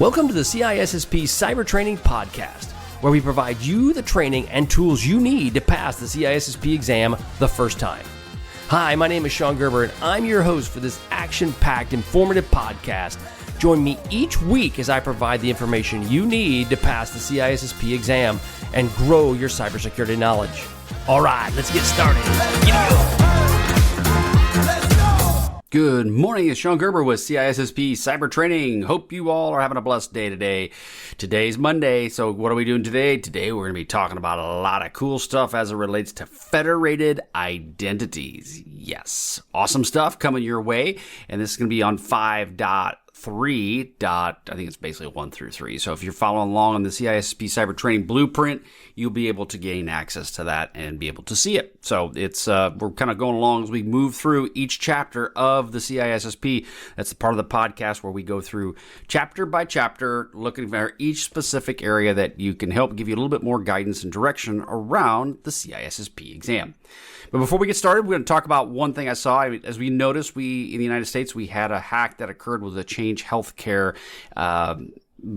Welcome to the CISSP Cyber Training Podcast, where we provide you the training and tools you need to pass the CISSP exam the first time. Hi, my name is Sean Gerber, and I'm your host for this action-packed, informative podcast. Join me each week as I provide the information you need to pass the CISSP exam and grow your cybersecurity knowledge. All right, let's get started. Good morning, it's Sean Gerber with CISSP Cyber Training. Hope you all are having a blessed day today. Today's Monday, so what are we doing today? Today we're going to be talking about a lot of cool stuff as it relates to federated identities. Yes, awesome stuff coming your way, and this is going to be on 5.3. I think it's basically 1 through 3. So if you're following along on the CISSP Cyber Training Blueprint, you'll be able to gain access to that and be able to see it. So it's we're kind of going along as we move through each chapter of the CISSP. That's the part of the podcast where we go through chapter by chapter, looking for each specific area that you can help give you a little bit more guidance and direction around the CISSP exam. But before we get started, we're going to talk about one thing I saw. As we noticed, in the United States, we had a hack that occurred with a Change Healthcare.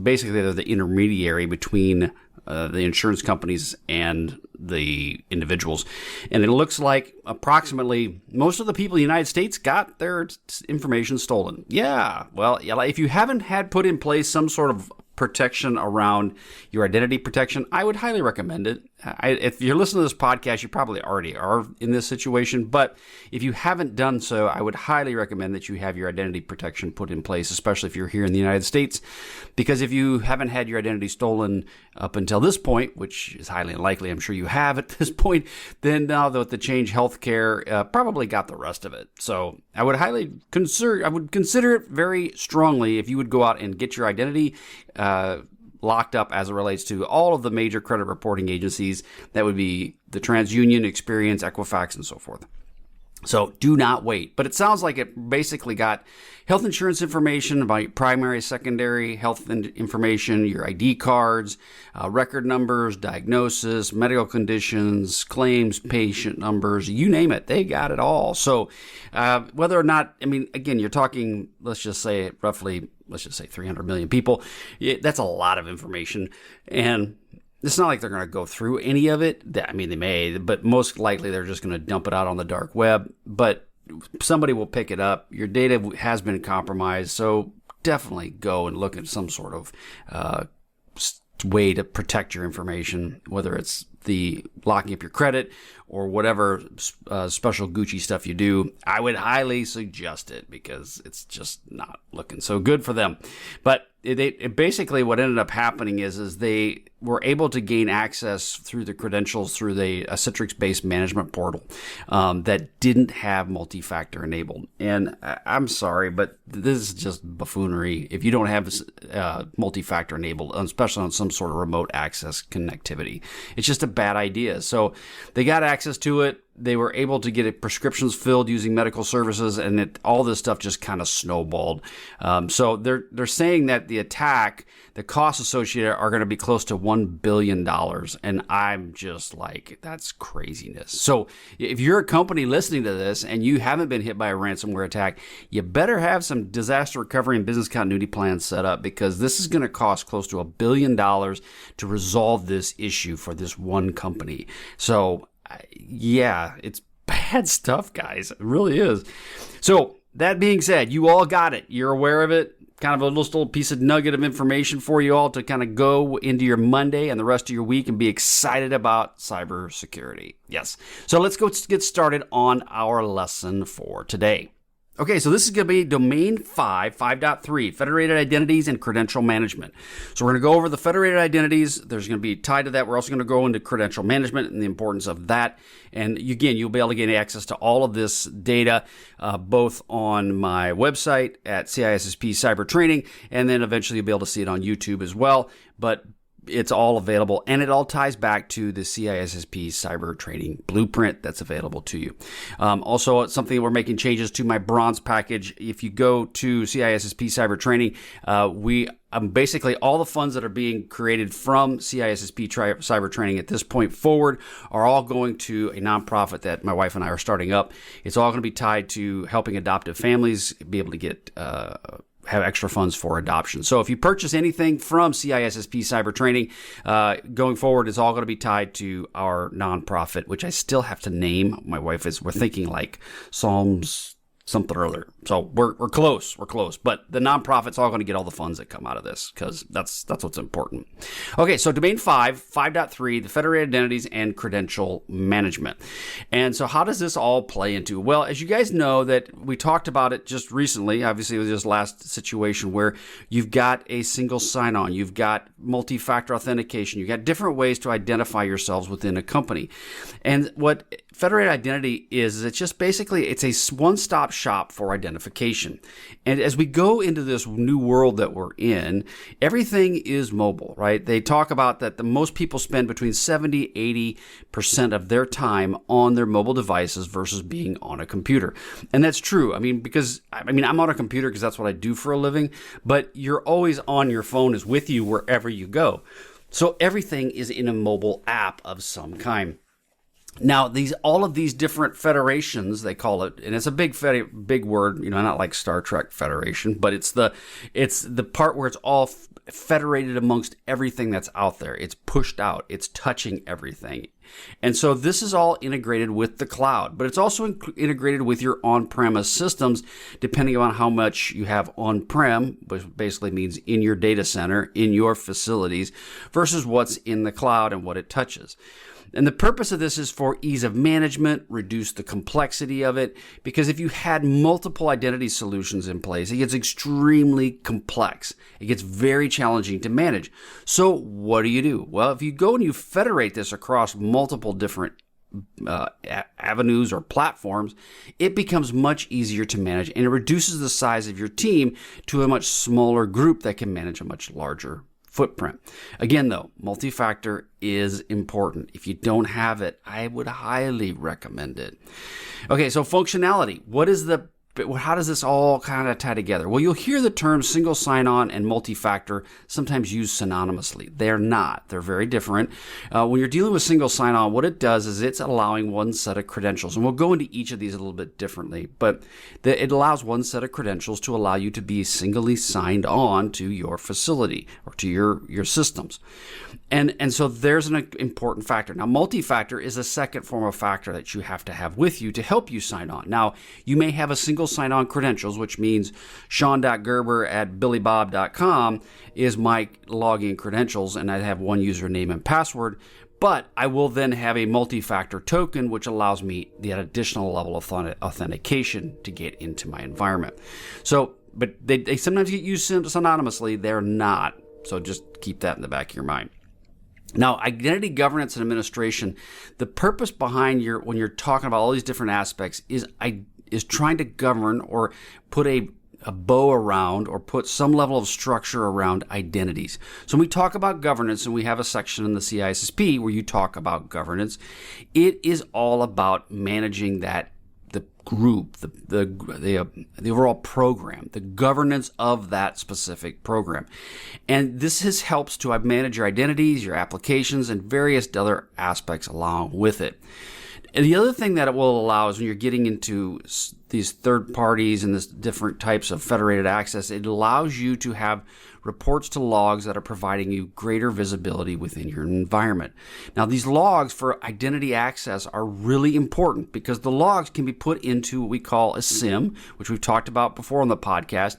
Basically, they're the intermediary between the insurance companies and the individuals. And it looks like approximately most of the people in the United States got their information stolen. Yeah, well, if you haven't had put in place some sort of protection around your identity protection, I would highly recommend it. If you're listening to this podcast, you probably already are in this situation, but if you haven't done so, I would highly recommend that you have your identity protection put in place, especially if you're here in the United States, because if you haven't had your identity stolen up until this point, which is highly unlikely, I'm sure you have at this point, then now that the Change Healthcare probably got the rest of it. So I would consider it very strongly if you would go out and get your identity locked up as it relates to all of the major credit reporting agencies. That would be the TransUnion, Experian, Equifax, and so forth. So do not wait. But it sounds like it basically got health insurance information about primary, secondary health information, your ID cards, record numbers, diagnosis, medical conditions, claims, patient numbers, you name it. They got it all. So whether or not, again, you're talking, let's just say 300 million people. That's a lot of information. And it's not like they're going to go through any of it. They may, but most likely they're just going to dump it out on the dark web. But somebody will pick it up. Your data has been compromised, so definitely go and look at some sort of way to protect your information, whether it's the locking up your credit or whatever special Gucci stuff you do. I would highly suggest it because it's just not looking so good for them. But it basically what ended up happening is they were able to gain access through the credentials through the Citrix-based management portal that didn't have multi-factor enabled. And I'm sorry, but this is just buffoonery if you don't have multi-factor enabled, especially on some sort of remote access connectivity. It's just a bad idea. So they got access to it. They were able to get prescriptions filled using medical services, and all this stuff just kind of snowballed. So they're saying that the attack, the costs associated are going to be close to $1 billion. And I'm just like, that's craziness. So if you're a company listening to this and you haven't been hit by a ransomware attack, you better have some disaster recovery and business continuity plans set up, because this is going to cost close to $1 billion to resolve this issue for this one company. So yeah, it's bad stuff, guys. It really is. So that being said, you all got it. You're aware of it. Kind of a little piece of nugget of information for you all to kind of go into your Monday and the rest of your week and be excited about cybersecurity. Yes. So let's go get started on our lesson for today. Okay, so this is going to be Domain 5.3, Federated Identities and Credential Management. So we're going to go over the Federated Identities. There's going to be tied to that. We're also going to go into Credential Management and the importance of that. And again, you'll be able to get access to all of this data, both on my website at CISSP Cyber Training, and then eventually you'll be able to see it on YouTube as well. But it's all available, and it all ties back to the CISSP Cyber Training Blueprint that's available to you. Also, it's something we're making changes to my bronze package. If you go to CISSP Cyber Training, basically all the funds that are being created from CISSP Cyber Training at this point forward are all going to a nonprofit that my wife and I are starting up. It's all going to be tied to helping adoptive families be able to get have extra funds for adoption. So if you purchase anything from CISSP Cyber Training, going forward, it's all going to be tied to our nonprofit, which I still have to name. My wife we're thinking like Psalms something or other. So we're close. But the nonprofit's all going to get all the funds that come out of this, because that's what's important. Okay, so domain 5.3, the Federated Identities and Credential Management. And so how does this all play into? Well, as you guys know, that we talked about it just recently, obviously with this last situation where you've got a single sign-on, you've got multi-factor authentication, you've got different ways to identify yourselves within a company. And what Federated Identity is it's just basically, it's a one-stop shop for identification. And as we go into this new world that we're in, everything is mobile, right? They talk about that the most people spend between 70-80% of their time on their mobile devices versus being on a computer. And that's true. I'm on a computer because that's what I do for a living, but you're always on your phone is with you wherever you go. So everything is in a mobile app of some kind. Now, all of these different federations, they call it, and it's a big word, not like Star Trek Federation, but it's the part where it's all federated amongst everything that's out there. It's pushed out. It's touching everything. And so this is all integrated with the cloud, but it's also integrated with your on-premise systems, depending on how much you have on-prem, which basically means in your data center, in your facilities, versus what's in the cloud and what it touches. And the purpose of this is for ease of management, reduce the complexity of it, because if you had multiple identity solutions in place, it gets extremely complex. It gets very challenging to manage. So what do? Well, if you go and you federate this across multiple different avenues or platforms, it becomes much easier to manage, and it reduces the size of your team to a much smaller group that can manage a much larger footprint. Again, though, multi-factor is important. If you don't have it, I would highly recommend it. Okay, so functionality. How does this all kind of tie together? Well, you'll hear the terms single sign-on and multi-factor sometimes used synonymously. They're not. They're very different. When you're dealing with single sign-on, what it does is it's allowing one set of credentials. And we'll go into each of these a little bit differently. But it allows one set of credentials to allow you to be singly signed on to your facility or to your systems. And so there's an important factor. Now, multi-factor is a second form of factor that you have to have with you to help you sign on. Now, you may have a single sign-on credentials, which means sean.gerber@billybob.com is my login credentials, and I have one username and password. But I will then have a multi-factor token, which allows me the additional level of authentication to get into my environment. So, but they sometimes get used synonymously. They're not. So just keep that in the back of your mind. Now, identity governance and administration, the purpose behind when you're talking about all these different aspects is trying to govern or put a bow around or put some level of structure around identities. So when we talk about governance, and we have a section in the CISSP where you talk about governance, it is all about managing the group, the overall program, the governance of that specific program. And this helps to manage your identities, your applications, and various other aspects along with it. And the other thing that it will allow is when you're getting into these third parties and this different types of federated access, it allows you to have reports to logs that are providing you greater visibility within your environment. Now, these logs for identity access are really important because the logs can be put into what we call a SIM, which we've talked about before on the podcast.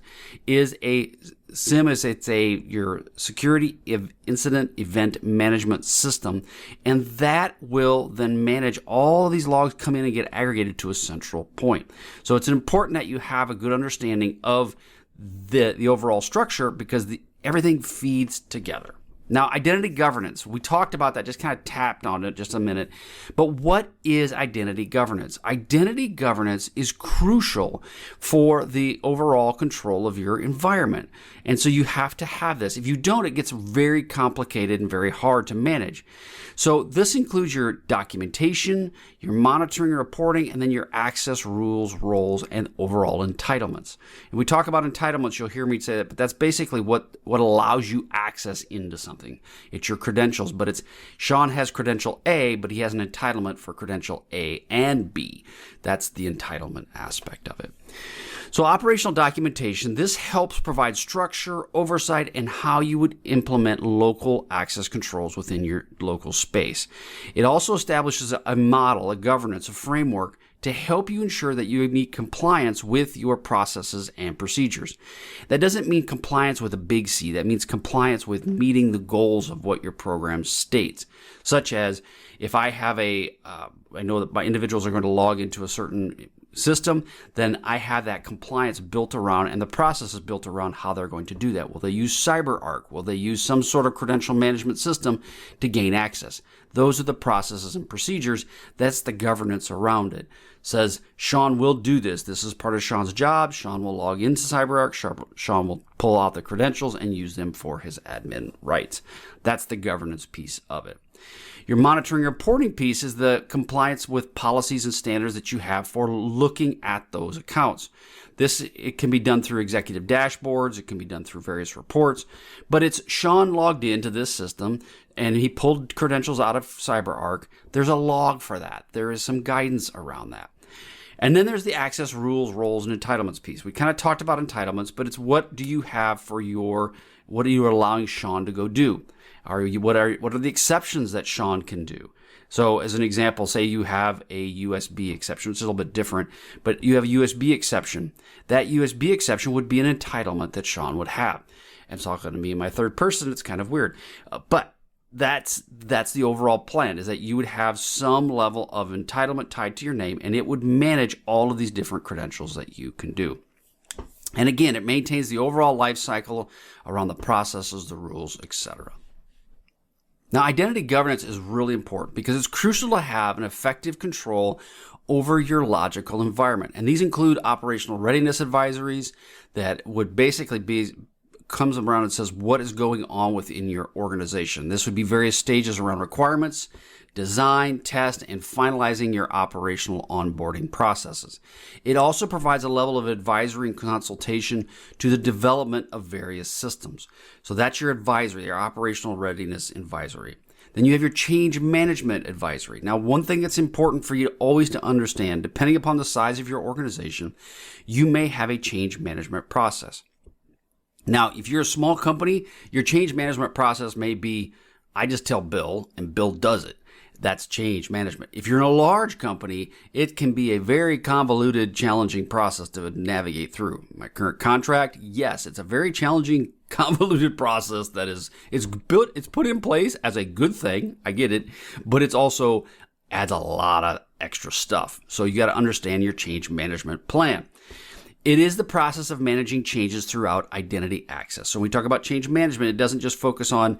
SIM is your security incident event management system, and that will then manage all these logs come in and get aggregated to a central point. So it's important that you have a good understanding of the overall structure because everything feeds together. Now, identity governance, we talked about that, just kind of tapped on it just a minute. But what is identity governance? Identity governance is crucial for the overall control of your environment. And so you have to have this. If you don't, it gets very complicated and very hard to manage. So this includes your documentation, your monitoring and reporting, and then your access rules, roles, and overall entitlements. And we talk about entitlements, you'll hear me say that, but that's basically what allows you access access into something. It's your credentials, but Sean has credential A, but he has an entitlement for credential A and B. That's the entitlement aspect of it. So operational documentation, this helps provide structure, oversight, and how you would implement local access controls within your local space. It also establishes a model, a governance, a framework to help you ensure that you meet compliance with your processes and procedures. That doesn't mean compliance with a big C. That means compliance with meeting the goals of what your program states, such as if I have I know that my individuals are going to log into a certain system, then I have that compliance built around, and the process is built around how they're going to do that. Will they use CyberArk? Will they use some sort of credential management system to gain access? Those are the processes and procedures. That's the governance around it. Says, Sean will do this. This is part of Sean's job. Sean will log into CyberArk. Sean will pull out the credentials and use them for his admin rights. That's the governance piece of it. Your monitoring and reporting piece is the compliance with policies and standards that you have for looking at those accounts. It can be done through executive dashboards. It can be done through various reports. But it's Sean logged into this system and he pulled credentials out of CyberArk. There's a log for that. There is some guidance around that. And then there's the access rules, roles, and entitlements piece. We kind of talked about entitlements, but it's what do you have for what are you allowing Sean to go do? What are the exceptions that Sean can do? So as an example, say you have a USB exception, which is a little bit different, but you have a USB exception. That USB exception would be an entitlement that Sean would have. And it's all going to be in my third person. It's kind of weird. But that's the overall plan, is that you would have some level of entitlement tied to your name, and it would manage all of these different credentials that you can do. And again, it maintains the overall life cycle around the processes, the rules, etc. Now, identity governance is really important because it's crucial to have an effective control over your logical environment. And these include operational readiness advisories that would basically comes around and says what is going on within your organization. This would be various stages around requirements, design, test, and finalizing your operational onboarding processes. It also provides a level of advisory and consultation to the development of various systems. So that's your advisory, your operational readiness advisory. Then you have your change management advisory. Now, one thing that's important for you always to understand, depending upon the size of your organization, you may have a change management process. Now, if you're a small company, your change management process may be, I just tell Bill and Bill does it. That's change management. If you're in a large company, it can be a very convoluted, challenging process to navigate through. My current contract, yes, it's a very challenging, convoluted process that it's put in place as a good thing. I get it, but it's also adds a lot of extra stuff. So you got to understand your change management plan. It is the process of managing changes throughout identity access. So when we talk about change management, it doesn't just focus on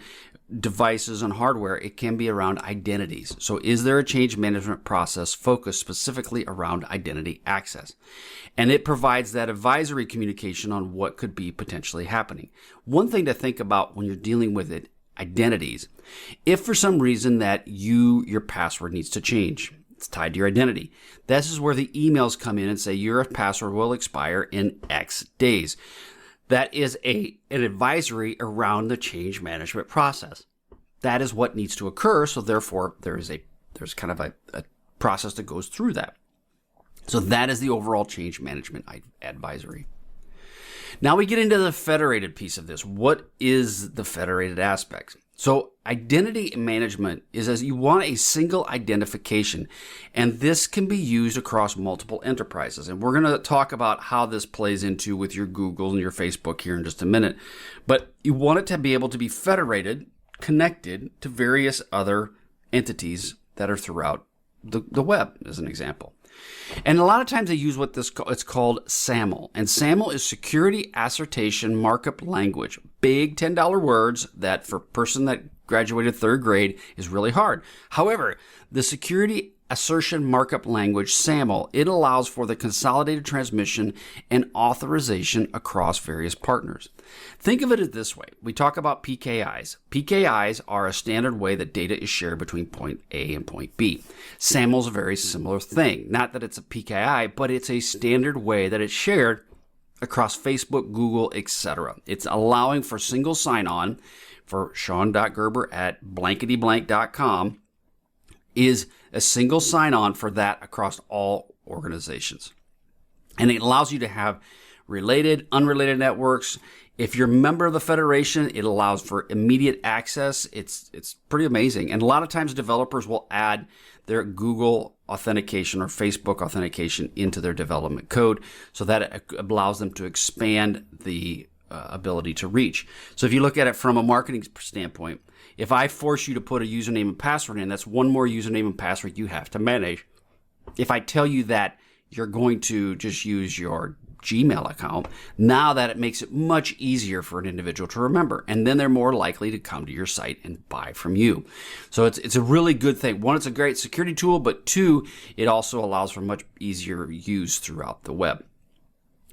devices and hardware. It can be around identities. So is there a change management process focused specifically around identity access? And it provides that advisory communication on what could be potentially happening. One thing to think about when you're dealing with identities, if for some reason that your password needs to change, it's tied to your identity. This is where the emails come in and say your password will expire in X days. That is an advisory around the change management process. That is what needs to occur. So therefore, there's kind of a process that goes through that. So that is the overall change management advisory. Now we get into the federated piece of this. What is the federated aspect? So identity management is as you want a single identification, and this can be used across multiple enterprises. And we're going to talk about how this plays into with your Google and your Facebook here in just a minute. But you want it to be able to be federated, connected to various other entities that are throughout the web, as an example. And a lot of times they use it's called SAML. And SAML is Security Assertion Markup Language. Big $10 words that for a person that graduated third grade is really hard. However, the Security Assertion Markup Language, SAML, it allows for the consolidated transmission and authorization across various partners. Think of it this way. We talk about PKIs. PKIs are a standard way that data is shared between point A and point B. SAML is a very similar thing. Not that it's a PKI, but it's a standard way that it's shared across Facebook, Google, etc. It's allowing for single sign-on for sean.gerber@blanketyblank.com is a single sign-on for that across all organizations. And it allows you to have related, unrelated networks. If you're a member of the Federation, it allows for immediate access. It's pretty amazing. And a lot of times developers will add their Google authentication or Facebook authentication into their development code so that it allows them to expand the ability to reach. So if you look at it from a marketing standpoint, if I force you to put a username and password in, that's one more username and password you have to manage. If I tell you that you're going to just use your Gmail account, now that it makes it much easier for an individual to remember, and then they're more likely to come to your site and buy from you. So it's a really good thing. One, it's a great security tool, but two, it also allows for much easier use throughout the web.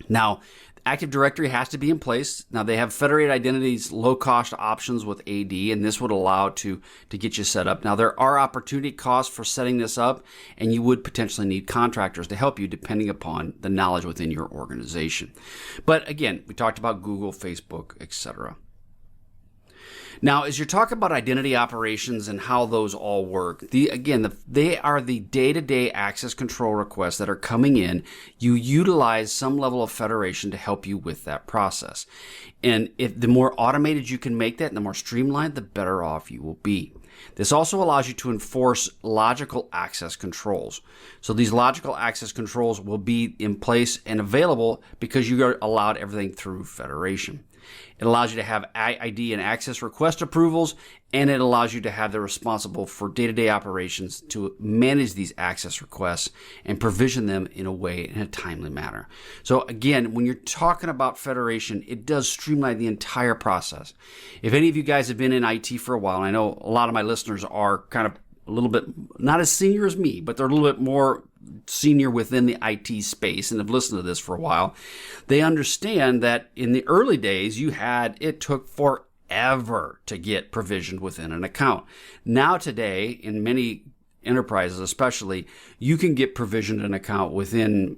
Now, Active Directory has to be in place. Now, they have Federated Identities low-cost options with AD, and this would allow to get you set up. Now, there are opportunity costs for setting this up, and you would potentially need contractors to help you depending upon the knowledge within your organization. But again, we talked about Google, Facebook, etc. Now, as you're talking about identity operations and how those all work, they are the day-to-day access control requests that are coming in. You utilize some level of federation to help you with that process. And if the more automated you can make that and the more streamlined, the better off you will be. This also allows you to enforce logical access controls. So these logical access controls will be in place and available because you are allowed everything through federation. It allows you to have ID and access request approvals, and it allows you to have the responsible for day-to-day operations to manage these access requests and provision them in a timely manner. So again, when you're talking about federation, it does streamline the entire process. If any of you guys have been in IT for a while, and I know a lot of my listeners are kind of a little bit, not as senior as me, but they're a little bit more senior within the IT space and have listened to this for a while, they understand that in the early days, it took forever to get provisioned within an account. Now today, in many enterprises especially, you can get provisioned an account within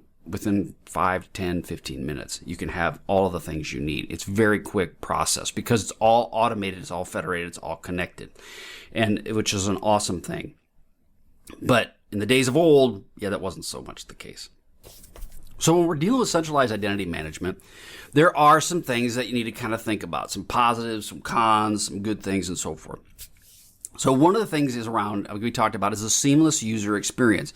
5, 10, 15 minutes. You can have all of the things you need. It's a very quick process because it's all automated, it's all federated, it's all connected, and which is an awesome thing. But in the days of old, that wasn't so much the case. So when we're dealing with centralized identity management, there are some things that you need to kind of think about, some positives, some cons, some good things, and so forth. So one of the things we talked about is a seamless user experience.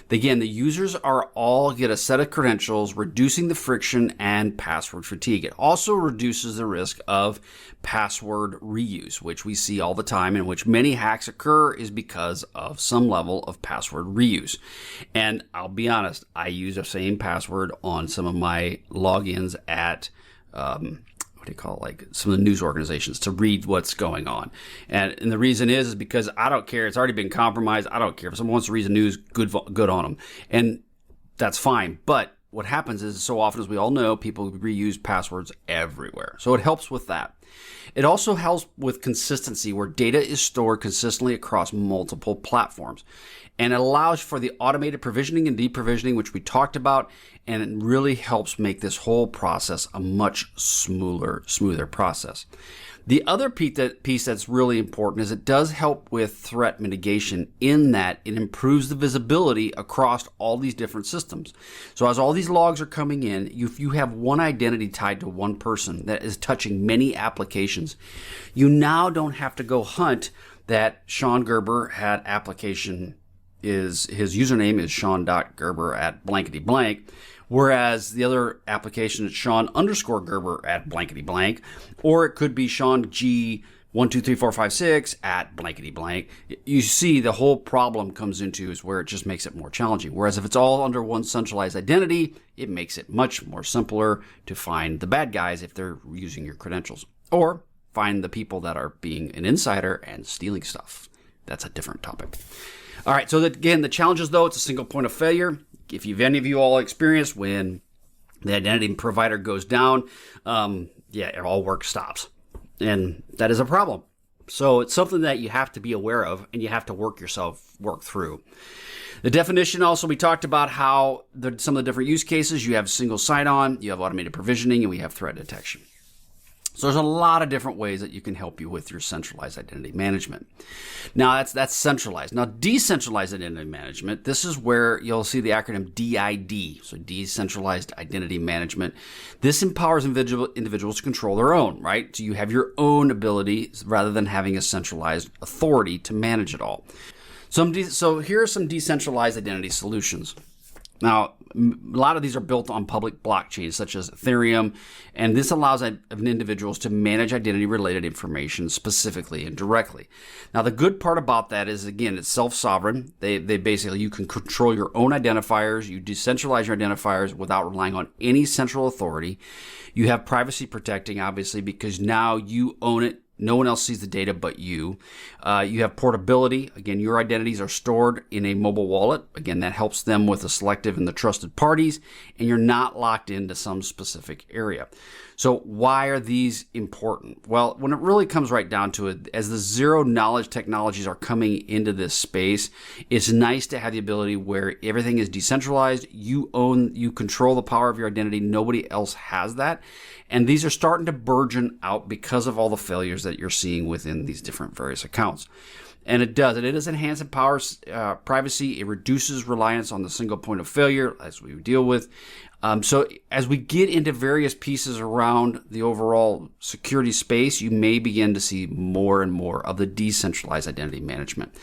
Again, the users get a set of credentials, reducing the friction and password fatigue. It also reduces the risk of password reuse, which we see all the time, in which many hacks occur is because of some level of password reuse. And I'll be honest, I use the same password on some of my logins at some of the news organizations to read what's going on. And the reason is because I don't care. It's already been compromised. I don't care. If someone wants to read the news, good on them. And that's fine. But what happens is, so often, as we all know, people reuse passwords everywhere. So it helps with that. It also helps with consistency, where data is stored consistently across multiple platforms. And it allows for the automated provisioning and deprovisioning, which we talked about, and it really helps make this whole process a much smoother process. The other piece that's really important is it does help with threat mitigation, in that it improves the visibility across all these different systems. So as all these logs are coming in, if you have one identity tied to one person that is touching many applications, you now don't have to go hunt that Sean Gerber had application his username is sean.gerber@blankety-blank, whereas the other application is Sean_Gerber@blankety-blank, or it could be Sean G123456 You see, the whole problem comes into is where it just makes it more challenging. Whereas if it's all under one centralized identity, it makes it much more simpler to find the bad guys if they're using your credentials, or find the people that are being an insider and stealing stuff. That's a different topic. All right, so again, the challenges, though, it's a single point of failure. If any of you all experienced when the identity provider goes down, all work stops. And that is a problem. So it's something that you have to be aware of and you have to work through. The definition also, we talked about how some of the different use cases. You have single sign-on, you have automated provisioning, and we have threat detection. So there's a lot of different ways that you can help you with your centralized identity management. Now that's centralized. Now decentralized identity management, this is where you'll see the acronym DID, so decentralized identity management. This empowers individuals to control their own, right? So you have your own ability rather than having a centralized authority to manage it all. So here are some decentralized identity solutions. Now, a lot of these are built on public blockchains such as Ethereum, and this allows individuals to manage identity-related information specifically and directly. Now, the good part about that is, again, it's self-sovereign. They basically, you can control your own identifiers. You decentralize your identifiers without relying on any central authority. You have privacy protecting, obviously, because now you own it. No one else sees the data but you. You have portability. Again, your identities are stored in a mobile wallet. Again, that helps them with the selective and the trusted parties, and you're not locked into some specific area. So why are these important? Well, when it really comes right down to it, as the zero knowledge technologies are coming into this space, it's nice to have the ability where everything is decentralized. You control the power of your identity. Nobody else has that. And these are starting to burgeon out because of all the failures that you're seeing within these different various accounts. And it does enhance and empowers privacy. It reduces reliance on the single point of failure, as we deal with. So as we get into various pieces around the overall security space, you may begin to see more and more of the decentralized identity management.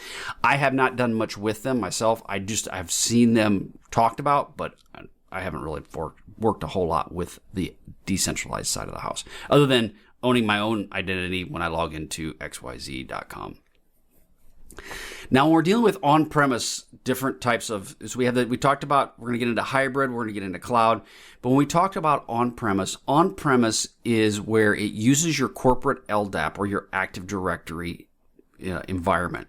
I have not done much with them myself. I've seen them talked about, but I haven't really worked a whole lot with the decentralized side of the house, other than owning my own identity when I log into xyz.com. Now, when we're dealing with on-premise, different types of, so we talked about, we're going to get into hybrid, we're going to get into cloud. But when we talked about on-premise is where it uses your corporate LDAP or your Active Directory environment.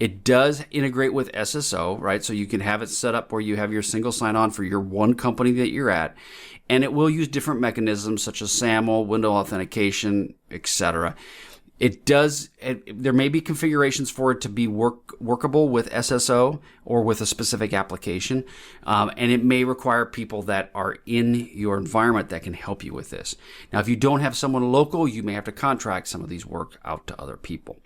It does integrate with SSO, right? So you can have it set up where you have your single sign-on for your one company that you're at, and it will use different mechanisms such as SAML, window authentication, etc. There may be configurations for it to be workable with SSO or with a specific application, and it may require people that are in your environment that can help you with this. Now, if you don't have someone local, you may have to contract some of these work out to other people.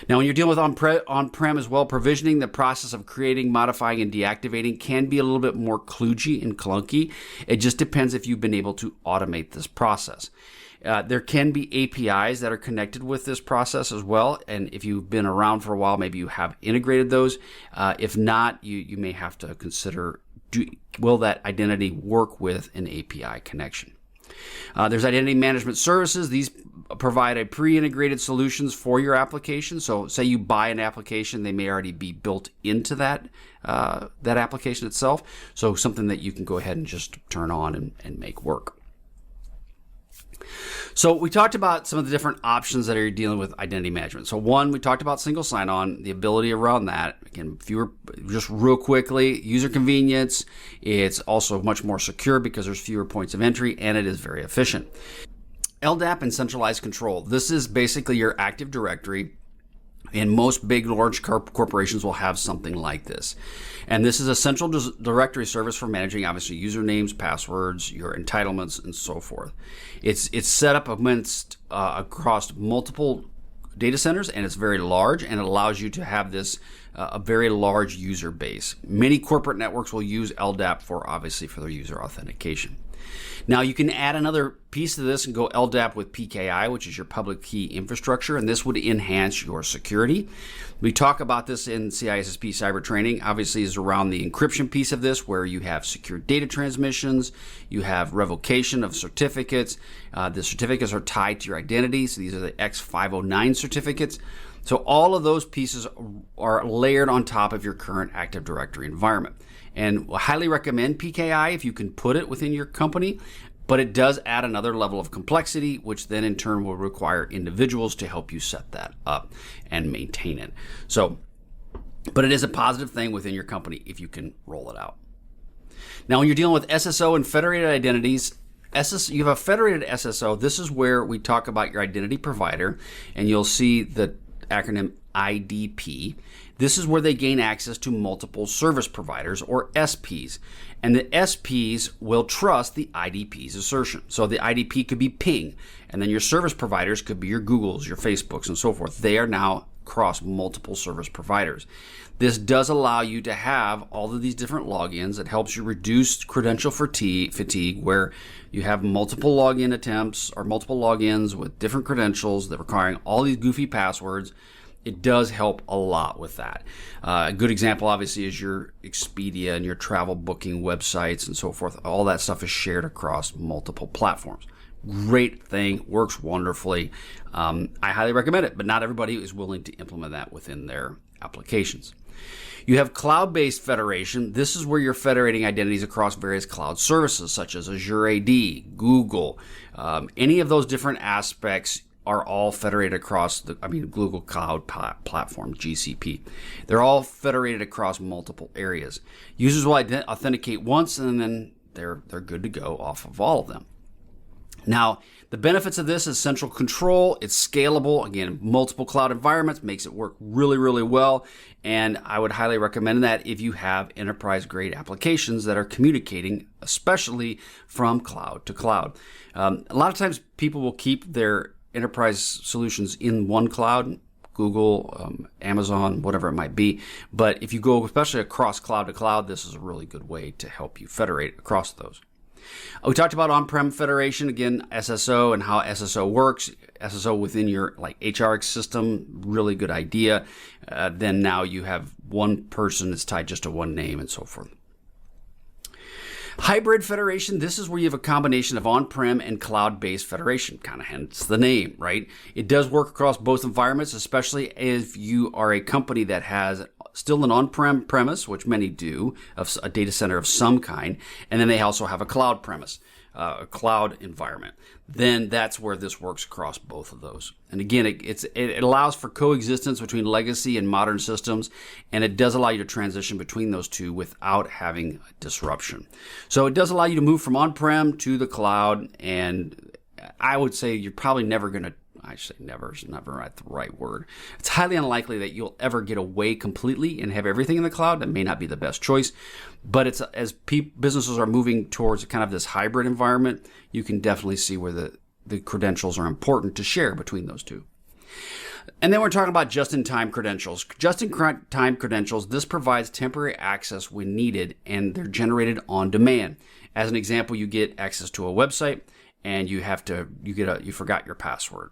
Now, when you're dealing with on-prem as well, provisioning, the process of creating, modifying, and deactivating can be a little bit more kludgy and clunky. It just depends if you've been able to automate this process. There can be APIs that are connected with this process as well, and if you've been around for a while, maybe you have integrated those. If not, you may have to consider, will that identity work with an API connection? There's identity management services. These provide a pre-integrated solutions for your application. So say you buy an application, they may already be built into that application itself. So something that you can go ahead and just turn on and make work. So we talked about some of the different options that are dealing with identity management. So one, we talked about single sign-on, the ability around that. Again, just real quickly, user convenience. It's also much more secure because there's fewer points of entry, and it is very efficient. LDAP and centralized control. This is basically your Active Directory, and most big, large corporations will have something like this. And this is a central directory service for managing, obviously, usernames, passwords, your entitlements, and so forth. It's set up across multiple data centers, and it's very large, and it allows you to have this a very large user base. Many corporate networks will use LDAP for their user authentication. Now, you can add another piece to this and go LDAP with PKI, which is your public key infrastructure, and this would enhance your security. We talk about this in CISSP Cyber Training. Obviously, is around the encryption piece of this, where you have secure data transmissions, you have revocation of certificates. The certificates are tied to your identity, so these are the X509 certificates. So all of those pieces are layered on top of your current Active Directory environment. And I highly recommend PKI if you can put it within your company, but it does add another level of complexity, which then in turn will require individuals to help you set that up and maintain it. But it is a positive thing within your company if you can roll it out. Now, when you're dealing with SSO and federated identities, you have a federated SSO. This is where we talk about your identity provider, and you'll see that acronym IDP. This is where they gain access to multiple service providers, or SPs. And the SPs will trust the IDP's assertion. So the IDP could be ping, and then your service providers could be your Googles, your Facebooks, and so forth. They are now across multiple service providers. This does allow you to have all of these different logins. It helps you reduce credential fatigue, where you have multiple login attempts or multiple logins with different credentials that requiring all these goofy passwords. It does help a lot with that. A good example, obviously, is your Expedia and your travel booking websites and so forth. All that stuff is shared across multiple platforms. Great thing, works wonderfully. I highly recommend it, but not everybody is willing to implement that within their applications. You have cloud-based federation. This is where you're federating identities across various cloud services such as Azure AD, Google. Any of those different aspects are all federated across Google Cloud Platform, GCP. They're all federated across multiple areas. Users will authenticate once, and then they're good to go off of all of them. Now, the benefits of this is central control. It's scalable. Again, multiple cloud environments makes it work really, really well. And I would highly recommend that if you have enterprise-grade applications that are communicating, especially from cloud to cloud. A lot of times people will keep their enterprise solutions in one cloud, Google, Amazon, whatever it might be. But if you go especially across cloud to cloud, this is a really good way to help you federate across those. We talked about on-prem federation, again, SSO and how SSO works. SSO within your HR system, really good idea. Then now you have one person that's tied just to one name and so forth. Hybrid federation, this is where you have a combination of on-prem and cloud-based federation, kind of hence the name, right? It does work across both environments, especially if you are a company that has still an on-prem premise, which many do, of a data center of some kind, and then they also have a cloud premise, a cloud environment. Then that's where this works across both of those. And again, it allows for coexistence between legacy and modern systems, and it does allow you to transition between those two without having disruption. So it does allow you to move from on-prem to the cloud, and I would say you're probably never going to, I say never is never the right word. It's highly unlikely that you'll ever get away completely and have everything in the cloud. That may not be the best choice, but it's as businesses are moving towards kind of this hybrid environment, you can definitely see where the credentials are important to share between those two. And then we're talking about just-in-time credentials. Just-in-time credentials, this provides temporary access when needed, and they're generated on demand. As an example, you get access to a website, and you forgot your password.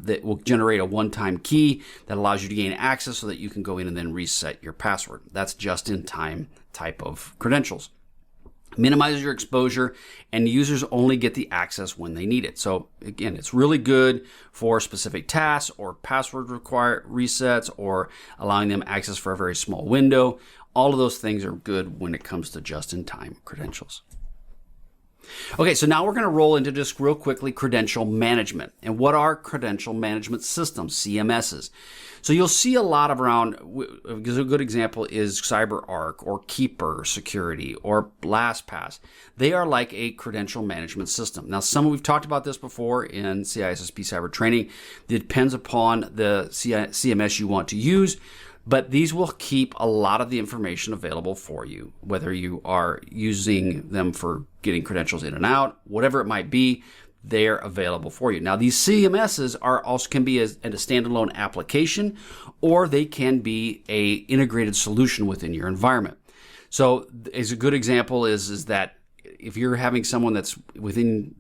That will generate a one-time key that allows you to gain access so that you can go in and then reset your password. That's just-in-time type of credentials. Minimizes your exposure, and users only get the access when they need it. So again, it's really good for specific tasks or password required resets or allowing them access for a very small window. All of those things are good when it comes to just-in-time credentials. Okay, so now we're going to roll into just real quickly credential management. And what are credential management systems, CMSs? So you'll see a lot around, because a good example is CyberArk or Keeper Security or LastPass. They are like a credential management system. Now, we've talked about this before in CISSP Cyber Training. It depends upon the CMS you want to use. But these will keep a lot of the information available for you, whether you are using them for getting credentials in and out, whatever it might be, they're available for you. Now, these CMSs can be a standalone application, or they can be a integrated solution within your environment. So, as a good example is that if you're having someone that's within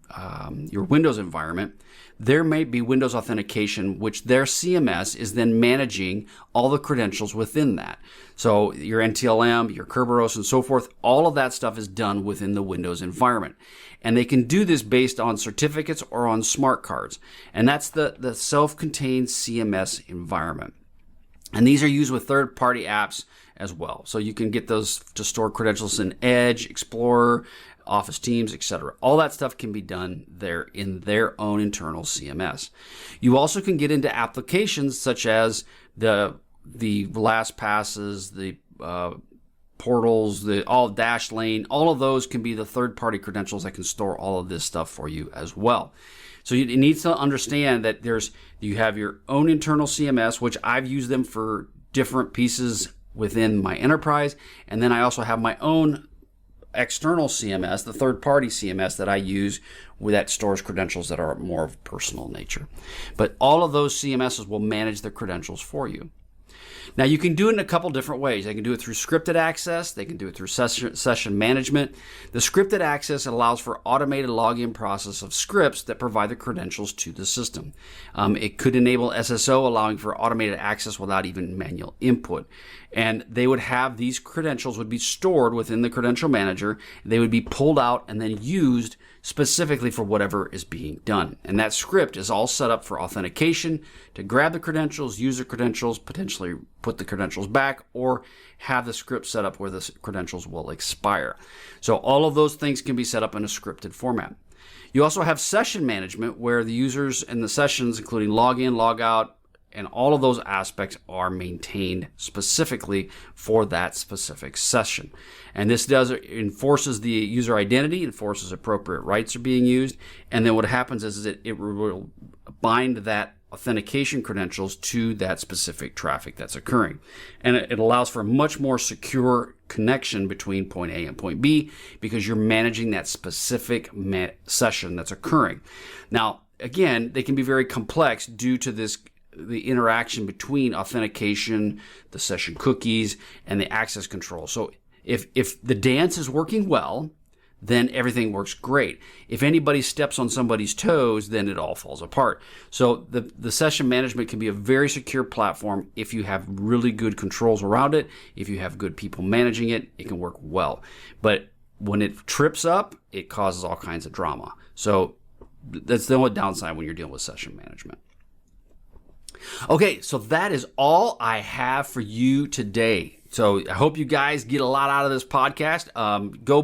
your Windows environment, there may be Windows authentication, which their CMS is then managing all the credentials within that. So your NTLM, your Kerberos, and so forth, all of that stuff is done within the Windows environment. And they can do this based on certificates or on smart cards. And that's the self-contained CMS environment. And these are used with third-party apps as well. So you can get those to store credentials in Edge, Explorer, Office Teams, etc. All that stuff can be done there in their own internal CMS. You also can get into applications such as the LastPasses, the portals, all Dashlane. All of those can be the third-party credentials that can store all of this stuff for you as well. So you need to understand that you have your own internal CMS, which I've used them for different pieces within my enterprise. And then I also have my own external CMS, the third-party CMS that I use that stores credentials that are more of personal nature. But all of those CMSs will manage the credentials for you. Now, you can do it in a couple different ways. They can do it through scripted access. They can do it through session management. The scripted access allows for automated login process of scripts that provide the credentials to the system. It could enable SSO, allowing for automated access without even manual input. And they would have these credentials would be stored within the credential manager. They would be pulled out and then used specifically for whatever is being done. And that script is all set up for authentication, to grab the credentials, use the credentials, potentially put the credentials back, or have the script set up where the credentials will expire. So all of those things can be set up in a scripted format. You also have session management, where the users and the sessions, including login, logout, and all of those aspects are maintained specifically for that specific session. And this enforces the user identity, enforces appropriate rights are being used. And then what happens is that it will bind that authentication credentials to that specific traffic that's occurring. And it allows for a much more secure connection between point A and point B, because you're managing that specific session that's occurring. Now, again, they can be very complex due to the interaction between authentication, the session cookies, and the access control. So if the dance is working well, then everything works great. If anybody steps on somebody's toes, then it all falls apart. So the session management can be a very secure platform if you have really good controls around it. If you have good people managing it, it can work well. But when it trips up, it causes all kinds of drama. So that's the only downside when you're dealing with session management. Okay, so that is all I have for you today. So I hope you guys get a lot out of this podcast.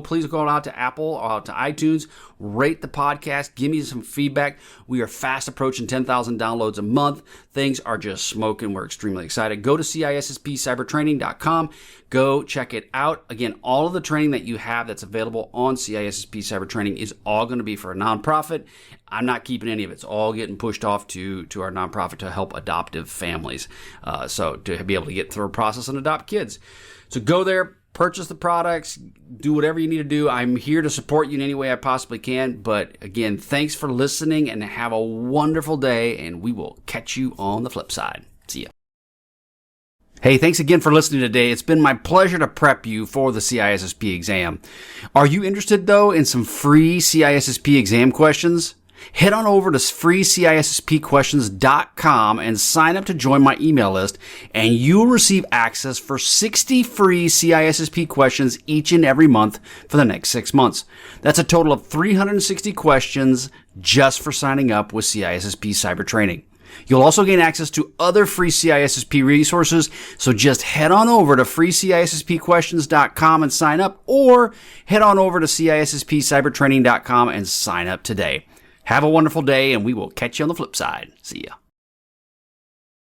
Please go out to Apple or out to iTunes, rate the podcast, give me some feedback. We are fast approaching 10,000 downloads a month. Things are just smoking. We're extremely excited. Go to CISSPCybertraining.com. Go check it out. Again, all of the training that you have that's available on CISSP Cyber Training is all going to be for a nonprofit. I'm not keeping any of it. It's all getting pushed off to our nonprofit to help adoptive families. So to be able to get through a process and adopt kids. So go there, purchase the products, do whatever you need to do. I'm here to support you in any way I possibly can. But again, thanks for listening and have a wonderful day, and we will catch you on the flip side. See ya. Hey, thanks again for listening today. It's been my pleasure to prep you for the CISSP exam. Are you interested, though, in some free CISSP exam questions? Head on over to freecissprequestions.com and sign up to join my email list, and you'll receive access for 60 free CISSP questions each and every month for the next 6 months. That's a total of 360 questions just for signing up with CISSP Cyber Training. You'll also gain access to other free CISSP resources, so just head on over to freecissprequestions.com and sign up, or head on over to CISSPcybertraining.com and sign up today. Have a wonderful day, and we will catch you on the flip side. See ya.